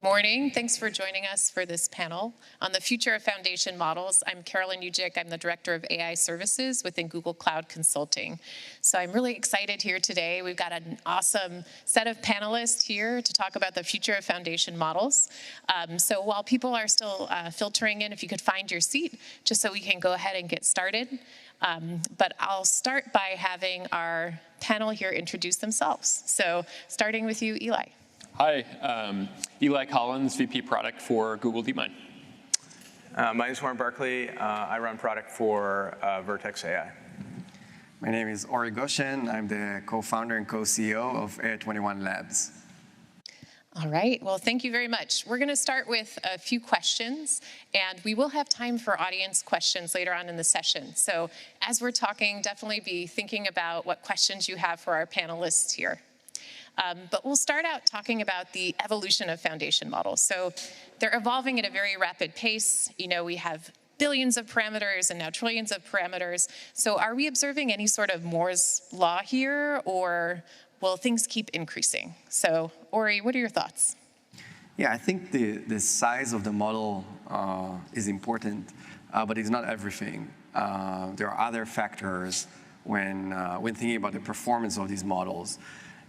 Morning. Thanks for joining us for this panel on the future of foundation models. I'm Carolyn Ujcic. I'm the Director of AI Services within Google Cloud Consulting. So I'm really excited here today. We've got an awesome set of panelists here to talk about the future of foundation models. So while people are still filtering in, if you could find your seat, just so we can go ahead and get started. But I'll start by having our panel here introduce themselves. So starting with you, Eli. Hi, Eli Collins, VP Product for Google DeepMind. My name is Barkley. I run product for Vertex AI. My name is Ori Goshen. I'm the co-founder and co-CEO of AI21 Labs. All right, well, thank you very much. We're gonna start with a few questions, and we will have time for audience questions later on in the session. So as we're talking, definitely be thinking about what questions you have for our panelists here. But we'll start out talking about the evolution of foundation models. So they're evolving at a very rapid pace. You know, we have billions of parameters and now trillions of parameters. So are we observing any sort of Moore's law here, or will things keep increasing? So Ori, what are your thoughts? Yeah, I think the size of the model is important, but it's not everything. There are other factors when thinking about the performance of these models.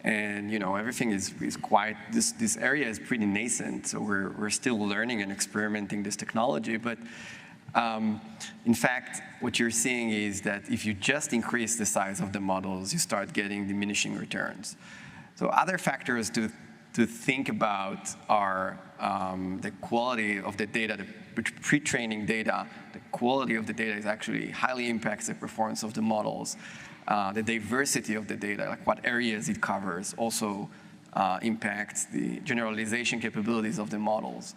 And you know, everything is quite, this area is pretty nascent, so we're still learning and experimenting this technology. But in fact, what you're seeing is that if you just increase the size of the models, you start getting diminishing returns. So other factors to think about are the quality of the data, the pre-training data. The quality of the data is actually highly impacts the performance of the models. The diversity of the data, like what areas it covers, also impacts the generalization capabilities of the models.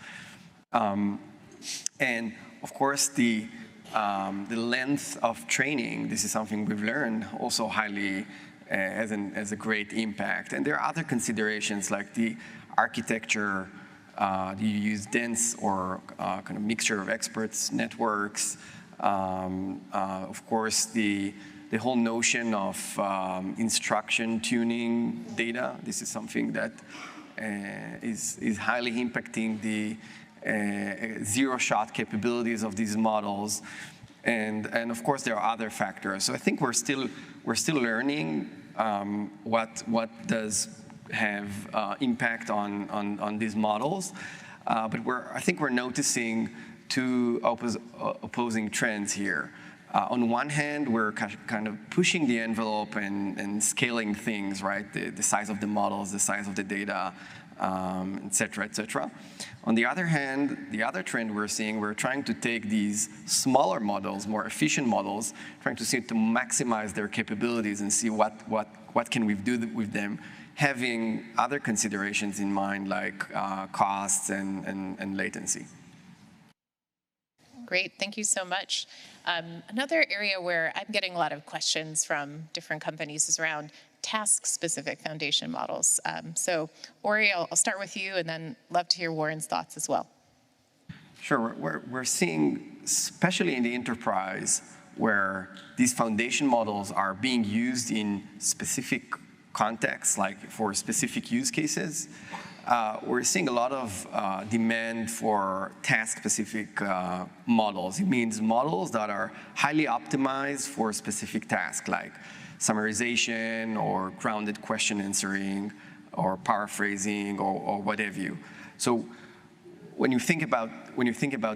And of course, the length of training, this is something we've learned, also highly has a great impact. And there are other considerations like the architecture, do you use dense or kind of mixture of experts networks, of course, the whole notion of instruction tuning data. This is something that is highly impacting the zero-shot capabilities of these models, and of course there are other factors. So I think we're still learning what does have impact on these models, but I think we're noticing two opposing trends here. On one hand, we're kind of pushing the envelope and scaling things, right? The size of the models, the size of the data, et cetera, et cetera. On the other hand, the other trend we're seeing, we're trying to take these smaller models, more efficient models, trying to see to maximize their capabilities and see what can we do with them, having other considerations in mind like costs and latency. Great, thank you so much. Another area where I'm getting a lot of questions from different companies is around task-specific foundation models. So Ori, I'll start with you and then love to hear Warren's thoughts as well. Sure, we're seeing, especially in the enterprise, where these foundation models are being used in specific contexts, like for specific use cases. We're seeing a lot of demand for task-specific models. It means models that are highly optimized for specific tasks, like summarization or grounded question answering or paraphrasing or what have you. So when you think about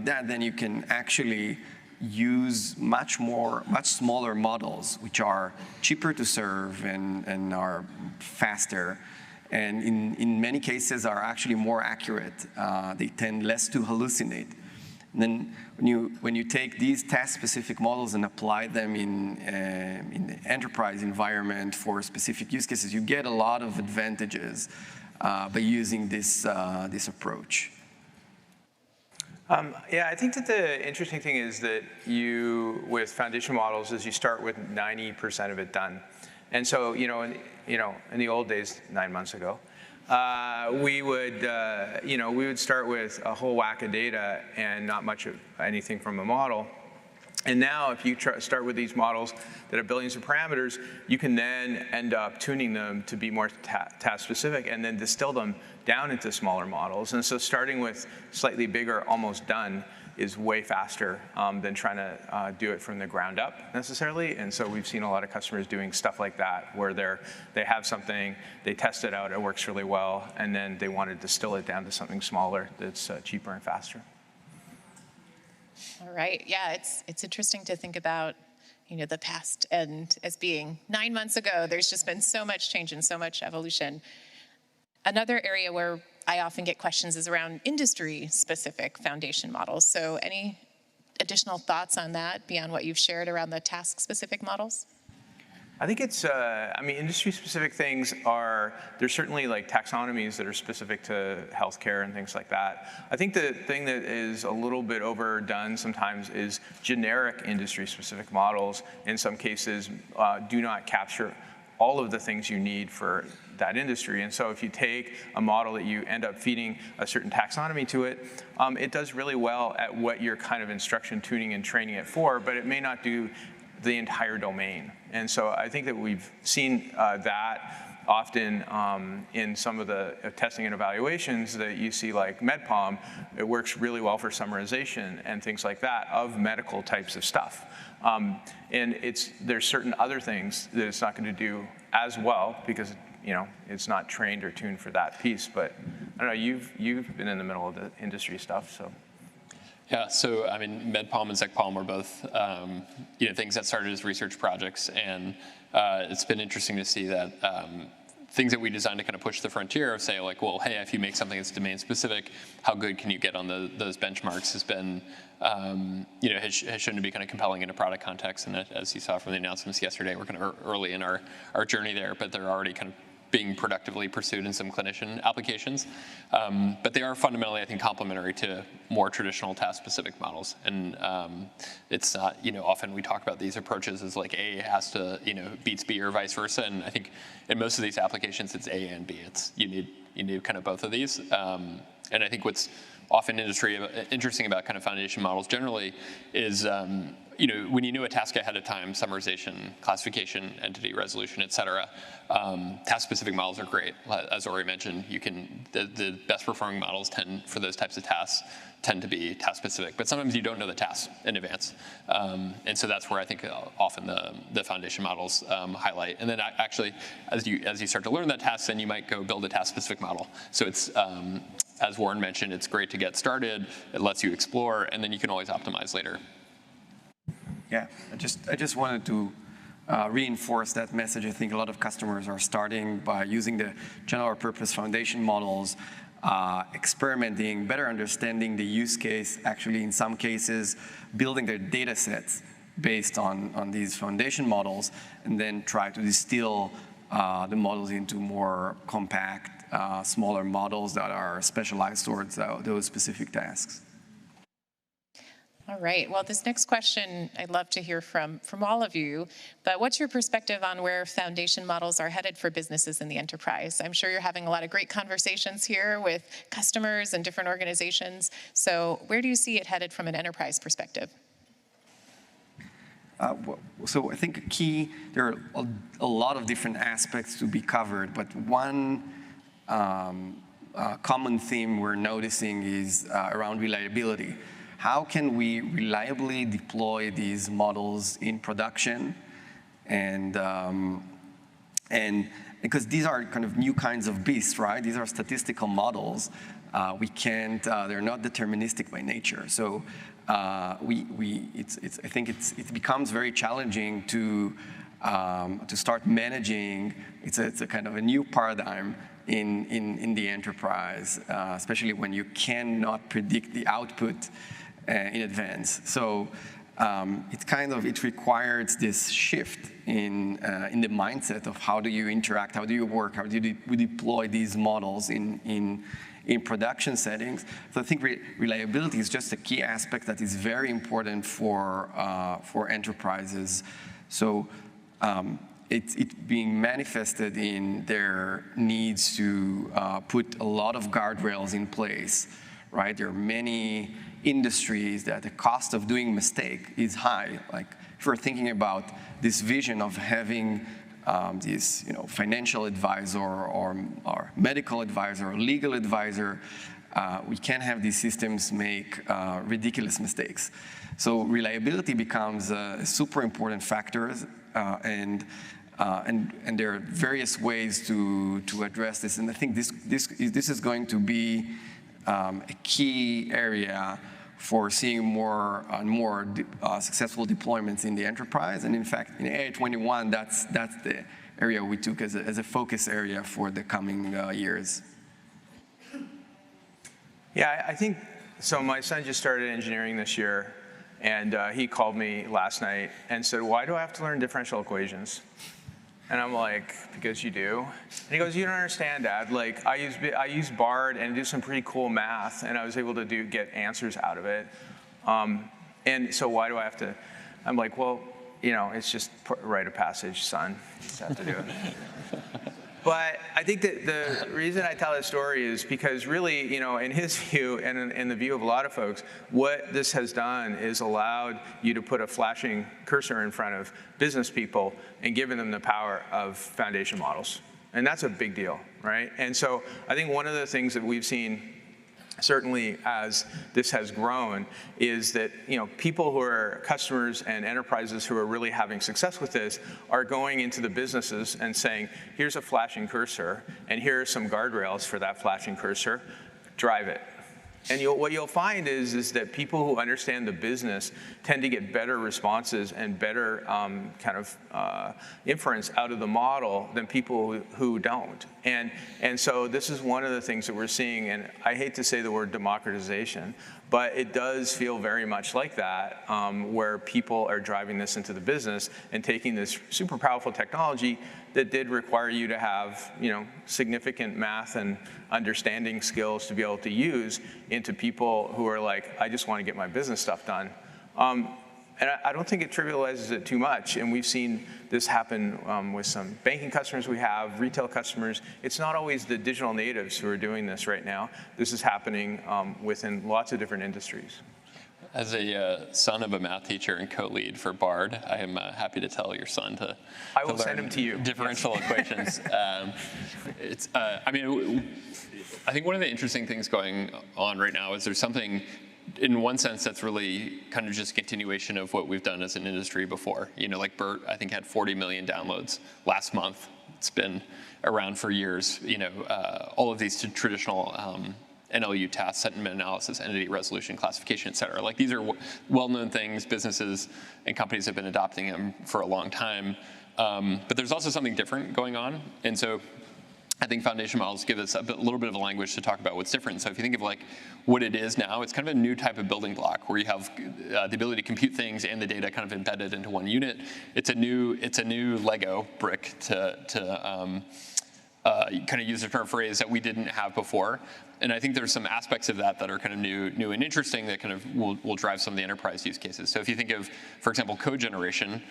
that, then you can actually use much smaller models, which are cheaper to serve and are faster. And in many cases are actually more accurate. They tend less to hallucinate. And then when you take these task-specific models and apply them in the enterprise environment for specific use cases, you get a lot of advantages by using this approach. Yeah, I think that the interesting thing is that with foundation models, is you start with 90% of it done. And so, in the old days, 9 months ago, we would start with a whole whack of data and not much of anything from a model. And now if you start with these models that have billions of parameters, you can then end up tuning them to be more task specific and then distill them down into smaller models. And so starting with slightly bigger, almost done, is way faster than trying to do it from the ground up necessarily. And so we've seen a lot of customers doing stuff like that, where they have something, they test it out, it works really well, and then they want to distill it down to something smaller that's cheaper and faster. All right. Yeah, it's interesting to think about, the past and as being 9 months ago. There's just been so much change and so much evolution. Another area where I often get questions is around industry-specific foundation models. So any additional thoughts on that beyond what you've shared around the task-specific models? I think it's, industry-specific things there's certainly like taxonomies that are specific to healthcare and things like that. I think the thing that is a little bit overdone sometimes is generic industry-specific models, in some cases, do not capture all of the things you need for that industry. And so if you take a model that you end up feeding a certain taxonomy to it, it does really well at what you're kind of instruction tuning and training it for, but it may not do the entire domain. And so I think that we've seen that often in some of the testing and evaluations that you see, like MedPalm. It works really well for summarization and things like that of medical types of stuff. And there's certain other things that it's not going to do as well because it's not trained or tuned for that piece. But I don't know, you've been in the middle of the industry stuff, so. Yeah, so I mean, MedPalm and ZecPalm are both things that started as research projects, and it's been interesting to see that things that we designed to kind of push the frontier of say like, well, hey, if you make something that's domain specific, how good can you get on those benchmarks has been, has shown to be kind of compelling in a product context. And as you saw from the announcements yesterday, we're kind of early in our journey there, but they're already kind of being productively pursued in some clinician applications. But they are fundamentally, I think, complementary to more traditional task-specific models. And it's not, often we talk about these approaches as like A has to, beats B or vice versa. And I think in most of these applications, it's A and B. You need kind of both of these. And I think what's often interesting about kind of foundation models generally is, when you know a task ahead of time, summarization, classification, entity resolution, et cetera, task-specific models are great. As Ori mentioned, the best performing models for those types of tasks tend to be task-specific, but sometimes you don't know the tasks in advance. And so that's where I think often the foundation models highlight. And then actually, as you start to learn that task, then you might go build a task-specific model. So it's, as Warren mentioned, it's great to get started. It lets you explore, and then you can always optimize later. Yeah, I just wanted to reinforce that message. I think a lot of customers are starting by using the general purpose foundation models, experimenting, better understanding the use case, actually in some cases building their data sets based on these foundation models, and then try to distill the models into more compact, smaller models that are specialized towards those specific tasks. All right. Well, this next question, I'd love to hear from all of you, but what's your perspective on where foundation models are headed for businesses in the enterprise? I'm sure you're having a lot of great conversations here with customers and different organizations. So where do you see it headed from an enterprise perspective? So I think there are a lot of different aspects to be covered, but one common theme we're noticing is around reliability. How can we reliably deploy these models in production? And because these are kind of new kinds of beasts, right? These are statistical models. We can't, they're not deterministic by nature. So I think it becomes very challenging to start managing. It's a kind of a new paradigm in the enterprise, especially when you cannot predict the output in advance. So it requires this shift in the mindset of how do you interact, how do you work, how do we deploy these models in production settings. So I think reliability is just a key aspect that is very important for enterprises. So it's being manifested in their needs to put a lot of guardrails in place, right? There are many industry is that the cost of doing mistake is high. Like if we're thinking about this vision of having this financial advisor or medical advisor or legal advisor, we can't have these systems make ridiculous mistakes. So reliability becomes a super important factor, and there are various ways to address this. And I think this is going to be a key area for seeing more and more successful deployments in the enterprise. And in fact, in AI21, that's the area we took as a focus area for the coming years. Yeah, I think, so my son just started engineering this year, and he called me last night and said, why do I have to learn differential equations? And I'm like, because you do. And he goes, you don't understand, Dad. Like, I use BARD and do some pretty cool math, and I was able to get answers out of it. And so why do I have to? I'm like, well, it's just write a passage, son. You just have to do it. But I think that the reason I tell this story is because really, in his view and in the view of a lot of folks, what this has done is allowed you to put a flashing cursor in front of business people and given them the power of foundation models. And that's a big deal, right? And so I think one of the things that we've seen, certainly as this has grown, is that people who are customers and enterprises who are really having success with this are going into the businesses and saying, here's a flashing cursor, and here are some guardrails for that flashing cursor, drive it. And what you'll find is that people who understand the business tend to get better responses and better inference out of the model than people who don't. And so this is one of the things that we're seeing, and I hate to say the word democratization, but it does feel very much like that, where people are driving this into the business and taking this super powerful technology that did require you to have significant math and understanding skills to be able to use into people who are like, I just want to get my business stuff done. And I don't think it trivializes it too much. And we've seen this happen with some banking customers we have, retail customers. It's not always the digital natives who are doing this right now. This is happening within lots of different industries. As a son of a math teacher and co-lead for BARD, I am happy to tell your son to I will send him to you. Differential equations. I think one of the interesting things going on right now is there's something, in one sense, that's really kind of just a continuation of what we've done as an industry before. Like BERT, I think, had 40 million downloads last month. It's been around for years. All of these traditional NLU tasks, sentiment analysis, entity resolution, classification, et cetera. Like, these are well-known things. Businesses and companies have been adopting them for a long time. But there's also something different going on. And so I think foundation models give us a little bit of a language to talk about what's different. So if you think of like what it is now, it's kind of a new type of building block where you have the ability to compute things and the data kind of embedded into one unit. It's a new Lego brick to kind of use a term phrase that we didn't have before. And I think there's some aspects of that are kind of new and interesting that kind of will drive some of the enterprise use cases. So if you think of, for example, code generation,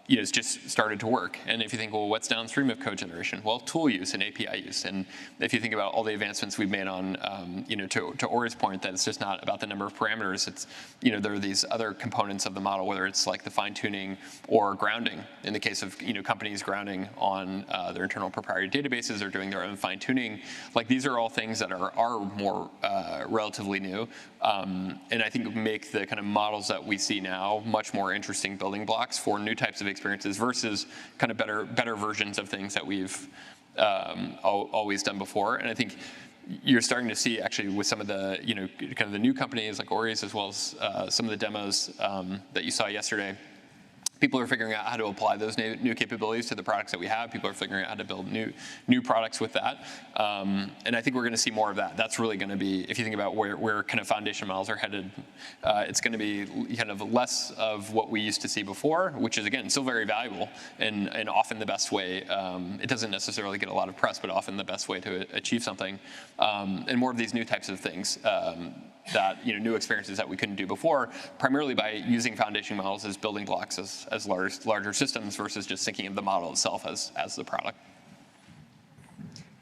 it's just started to work. And if you think, well, what's downstream of code generation? Well, tool use and API use. And if you think about all the advancements we've made on, to Ori's point, that it's just not about the number of parameters. It's, there are these other components of the model, whether it's like the fine tuning or grounding. In the case of, companies grounding on their internal proprietary databases or doing their own fine tuning, like these are all things that are more relatively new. And I think make the kind of models that we see now much more interesting building blocks for new types of experiences versus kind of better versions of things that we've always done before. And I think you're starting to see actually with some of the kind of the new companies like Ori's, as well as some of the demos that you saw yesterday. People are figuring out how to apply those new capabilities to the products that we have. People are figuring out how to build new products with that. And I think we're going to see more of that. That's really going to be, if you think about where kind of foundation models are headed, it's going to be kind of less of what we used to see before, which is, again, still very valuable and often the best way. It doesn't necessarily get a lot of press, but often the best way to achieve something. And more of these new types of things. That new experiences that we couldn't do before, primarily by using foundation models as building blocks as larger systems versus just thinking of the model itself as the product.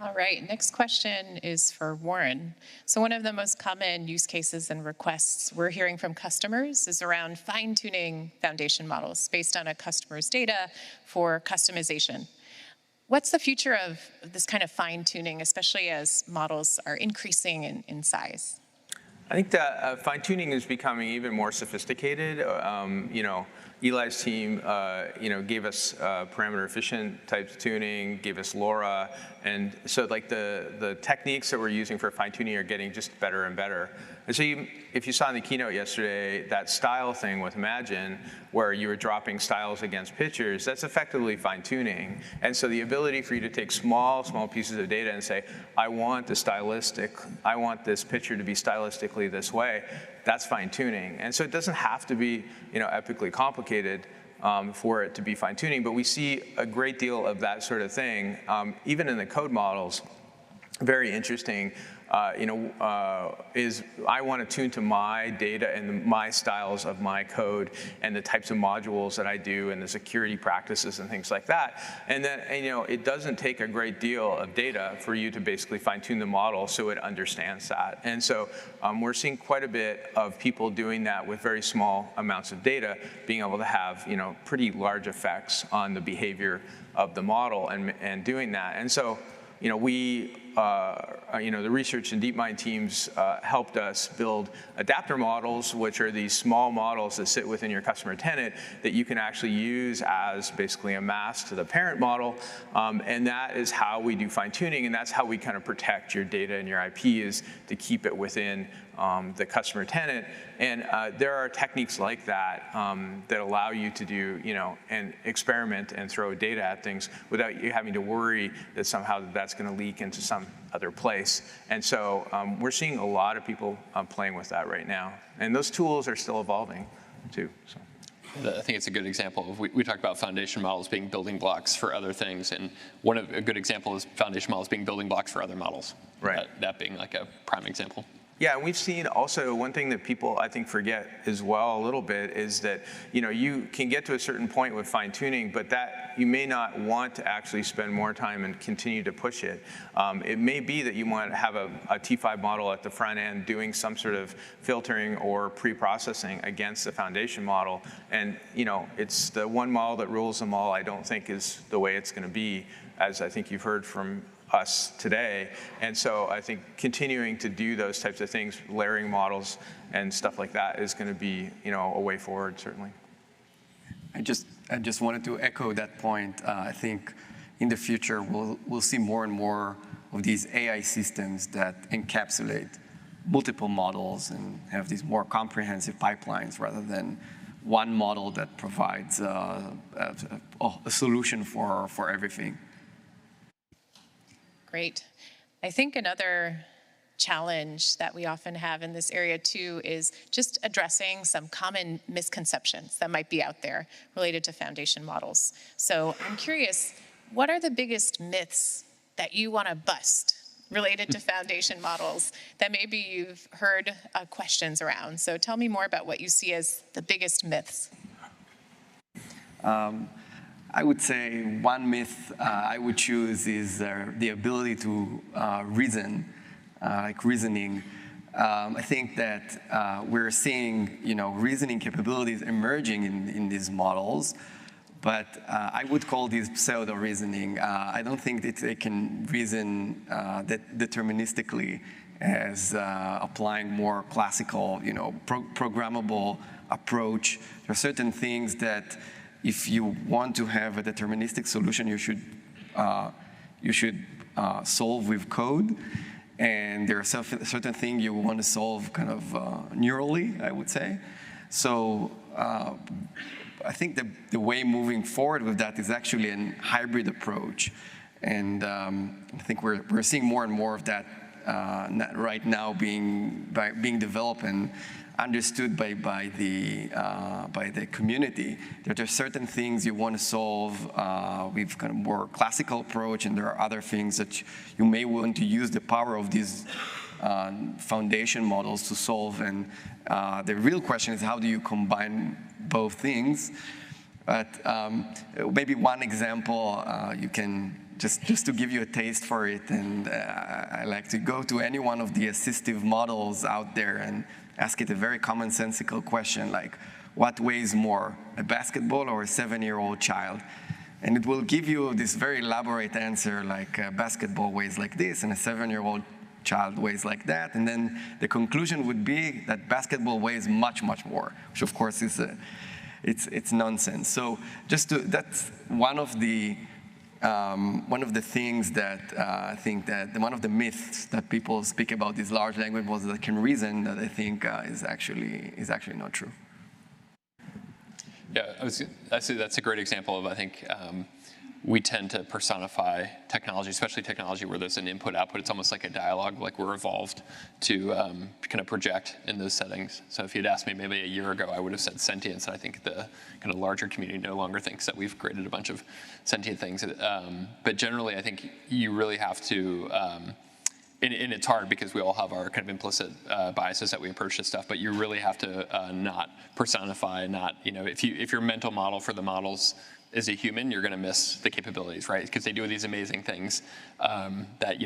All right, next question is for Warren. So one of the most common use cases and requests we're hearing from customers is around fine-tuning foundation models based on a customer's data for customization. What's the future of this kind of fine-tuning, especially as models are increasing in size? I think that fine-tuning is becoming even more sophisticated. Eli's team, gave us parameter efficient type tuning, gave us LoRa, and so like the techniques that we're using for fine-tuning are getting just better and better. And so if you saw in the keynote yesterday, that style thing with Imagine, where you were dropping styles against pictures, that's effectively fine-tuning. And so the ability for you to take small pieces of data and say, I want this picture to be stylistically this way, that's fine-tuning. And so it doesn't have to be, epically complicated for it to be fine-tuning, but we see a great deal of that sort of thing, even in the code models. Very interesting. Is I want to tune to my data and my styles of my code and the types of modules that I do and the security practices and things like that. And then, it doesn't take a great deal of data for you to basically fine-tune the model so it understands that. And so we're seeing quite a bit of people doing that with very small amounts of data, being able to have, pretty large effects on the behavior of the model and doing that. And so, the research and DeepMind teams helped us build adapter models, which are these small models that sit within your customer tenant that you can actually use as basically a mask to the parent model. And that is how we do fine tuning, and that's how we kind of protect your data and your IP, is to keep it within the customer tenant. And there are techniques like that that allow you to do, and experiment and throw data at things without you having to worry that somehow that's going to leak into some other place. And so we're seeing a lot of people playing with that right now. And those tools are still evolving too. So. I think it's a good example of, we talked about foundation models being building blocks for other things, and a good example is foundation models being building blocks for other models. Right. That being like a prime example. Yeah, and we've seen also one thing that people, I think, forget as well a little bit is that, you can get to a certain point with fine tuning, but that you may not want to actually spend more time and continue to push it. It may be that you want to have a T5 model at the front end doing some sort of filtering or pre-processing against the foundation model. And, it's the one model that rules them all, I don't think is the way it's going to be, as I think you've heard from us today. And so I think continuing to do those types of things, layering models and stuff like that, is going to be, a way forward, certainly. I just wanted to echo that point. I think in the future we'll see more and more of these AI systems that encapsulate multiple models and have these more comprehensive pipelines rather than one model that provides a solution for everything. Great. I think another challenge that we often have in this area too is just addressing some common misconceptions that might be out there related to foundation models. So I'm curious, what are the biggest myths that you want to bust related to foundation models that maybe you've heard questions around? So tell me more about what you see as the biggest myths. I would say one myth I would choose is the ability to reason, like reasoning. I think that we're seeing, reasoning capabilities emerging in these models, but I would call these pseudo-reasoning. I don't think that they can reason deterministically as applying more classical, programmable approach. There are certain things that if you want to have a deterministic solution, you should solve with code. And there are certain things you want to solve kind of neurally, I would say. So I think the way moving forward with that is actually a hybrid approach. And I think we're seeing more and more of that right now being developed and understood by the community. There are certain things you want to solve with kind of more classical approach, and there are other things that you may want to use the power of these foundation models to solve. And the real question is, how do you combine both things? But maybe one example, you can, just to give you a taste for it, and I like to go to any one of the assistive models out there and ask it a very commonsensical question like, what weighs more, a basketball or a 7-year-old child? And it will give you this very elaborate answer like a basketball weighs like this and a 7-year-old child weighs like that. And then the conclusion would be that basketball weighs much, much more, which of course is it's nonsense. So that's one of the things that I think that one of the myths that people speak about these large language models that can reason that I think is actually not true. Yeah, I see that's a great example of, I think, we tend to personify technology, especially technology where there's an input-output. It's almost like a dialogue, like we're evolved to kind of project in those settings. So if you'd asked me maybe a year ago, I would have said sentience. And I think the kind of larger community no longer thinks that we've created a bunch of sentient things. But generally, I think you really have to, and it's hard because we all have our kind of implicit biases that we approach this stuff, but you really have to not personify, if your mental model for the models is a human, you're going to miss the capabilities, right? Because they do these amazing things that,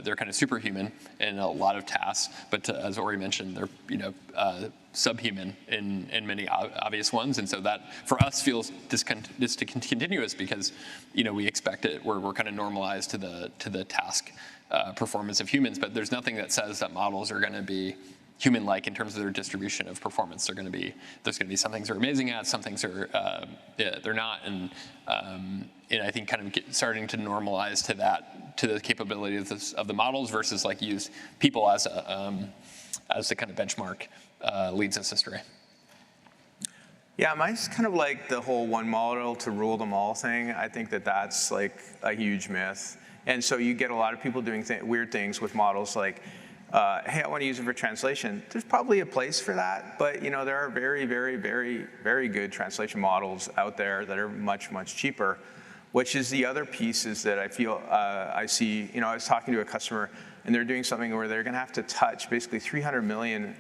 they're kind of superhuman in a lot of tasks, but as Ori mentioned, they're, subhuman in many obvious ones. And so that, for us, feels discontinuous because, we expect it, we're kind of normalized to the task performance of humans, but there's nothing that says that models are going to be human-like in terms of their distribution of performance. There's going to be some things they're amazing at, some things are they're not, and I think kind of starting to normalize to the capability of the models versus like use people as the kind of benchmark leads us astray. Yeah, mine's kind of like the whole one model to rule them all thing. I think that's like a huge myth, and so you get a lot of people doing weird things with models like, hey, I want to use it for translation. There's probably a place for that, but there are very, very, very, very good translation models out there that are much, much cheaper, which is the other pieces that I feel I see. I was talking to a customer, and they're doing something where they're going to have to touch basically 300 million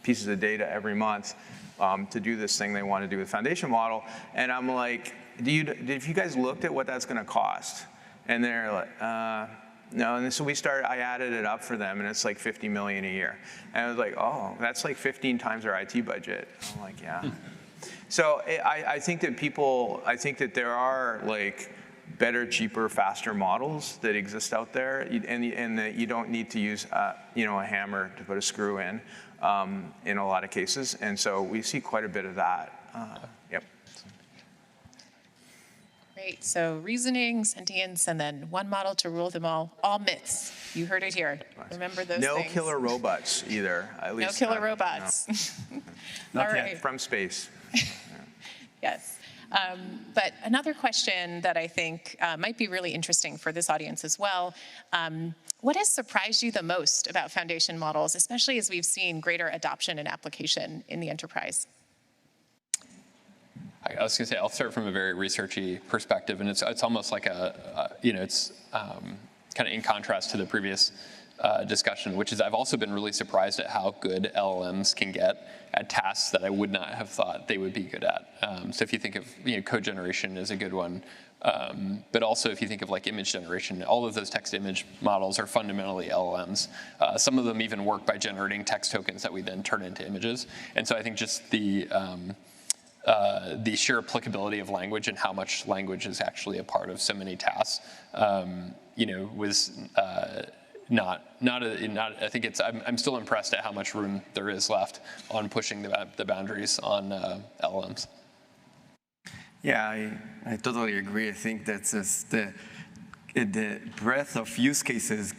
pieces of data every month to do this thing they want to do with foundation model. And I'm like, have you guys looked at what that's going to cost? And they're like, no, and so I added it up for them, and it's like 50 million a year. And I was like, oh, that's like 15 times our IT budget. I'm like, yeah. So I think that there are like better, cheaper, faster models that exist out there, and that you don't need to use a hammer to put a screw in a lot of cases. And so we see quite a bit of that. Yep. Great, so reasoning, sentience, and then one model to rule them all myths. You heard it here. Remember those things. No killer robots either. At least no killer robots. No. All right. From space. Yes. But another question that I think might be really interesting for this audience as well, what has surprised you the most about foundation models, especially as we've seen greater adoption and application in the enterprise? I was going to say, I'll start from a very researchy perspective, and it's almost like it's kind of in contrast to the previous discussion, which is I've also been really surprised at how good LLMs can get at tasks that I would not have thought they would be good at. So if you think of code generation is a good one, but also if you think of like image generation, all of those text-image models are fundamentally LLMs. Some of them even work by generating text tokens that we then turn into images. And so I think just the sheer applicability of language and how much language is actually a part of so many tasks, was I think I'm still impressed at how much room there is left on pushing the boundaries on LLMs. Yeah, I totally agree. I think that's just the breadth of use cases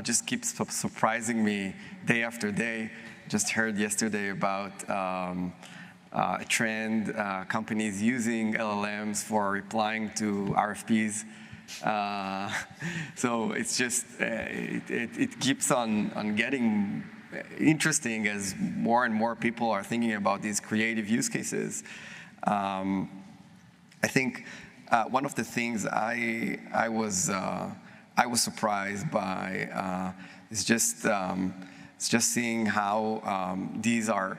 just keeps surprising me day after day. Just heard yesterday about a trend, companies using LLMs for replying to RFPs. So it's just, it keeps on getting interesting as more and more people are thinking about these creative use cases. I think one of the things I was surprised by is just seeing how these are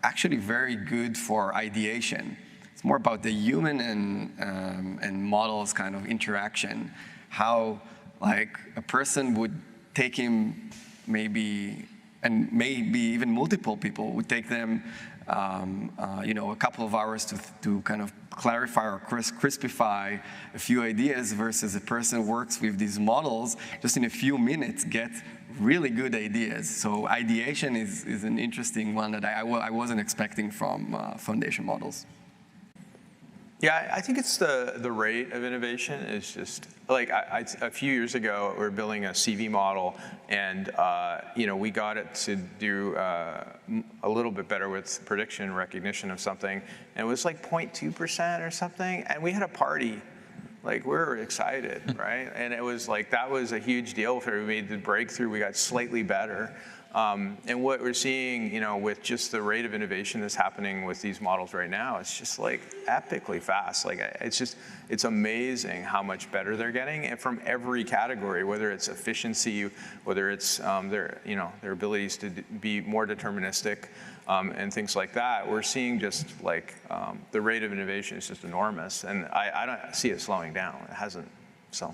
actually very good for ideation. It's more about the human and models kind of interaction. How like a person would take him maybe, and maybe even multiple people would take them a couple of hours to kind of clarify or crispify a few ideas versus a person works with these models, just in a few minutes gets really good ideas. So ideation is an interesting one that I wasn't expecting from foundation models. Yeah, I think it's the rate of innovation is just, like a few years ago, we were building a CV model, and we got it to do a little bit better with prediction recognition of something, and it was like 0.2% or something, and we had a party. Like, we were excited, right? And it was like, that was a huge deal for we made the breakthrough, we got slightly better. And what we're seeing, with just the rate of innovation that's happening with these models right now, it's just like epically fast. Like, it's amazing how much better they're getting, and from every category, whether it's efficiency, whether it's their abilities to be more deterministic, and things like that. We're seeing just like the rate of innovation is just enormous, and I don't see it slowing down. It hasn't, so.